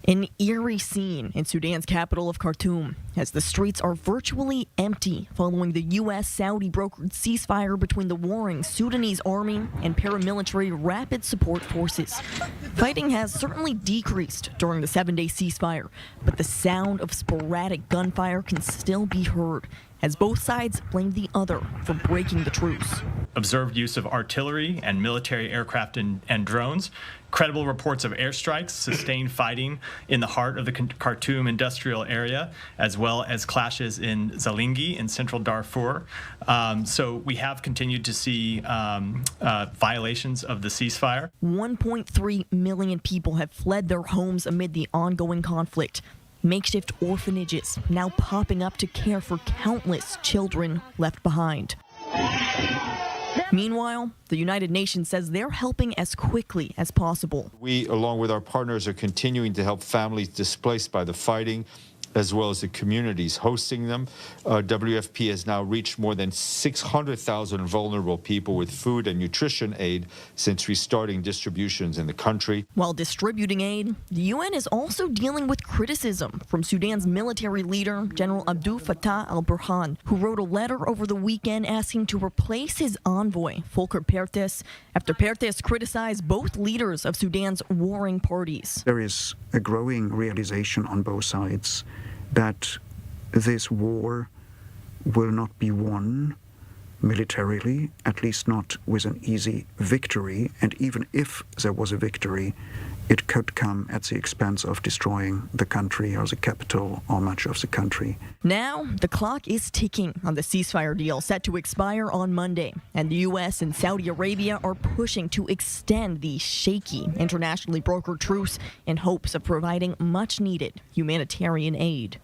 An eerie scene in Sudan's capital of Khartoum, as the streets are virtually empty following the U.S.-Saudi brokered ceasefire between the warring Sudanese army and paramilitary rapid support forces. Fighting has certainly decreased during the 7-day ceasefire, but the sound of sporadic gunfire can still be heard, as both sides blame the other for breaking the truce. Observed use of artillery and military aircraft and drones, credible reports of airstrikes, sustained fighting in the heart of the Khartoum industrial area, as well as clashes in Zalingi in central Darfur. So we have continued to see violations of the ceasefire. 1.3 million people have fled their homes amid the ongoing conflict. Makeshift orphanages now popping up to care for countless children left behind. Meanwhile, the United Nations says they're helping as quickly as possible. We, along with our partners, are continuing to help families displaced by the fighting, as well as the communities hosting them. WFP has now reached more than 600,000 vulnerable people with food and nutrition aid since restarting distributions in the country. While distributing aid, the UN is also dealing with criticism from Sudan's military leader, General Abdel Fattah al-Burhan, who wrote a letter over the weekend asking to replace his envoy, Volker Perthes, after Perthes criticized both leaders of Sudan's warring parties. There is a growing realization on both sides that this war will not be won militarily, at least not with an easy victory. And even if there was a victory, it could come at the expense of destroying the country or the capital or much of the country. Now, the clock is ticking on the ceasefire deal set to expire on Monday, and the U.S. and Saudi Arabia are pushing to extend the shaky internationally brokered truce in hopes of providing much-needed humanitarian aid.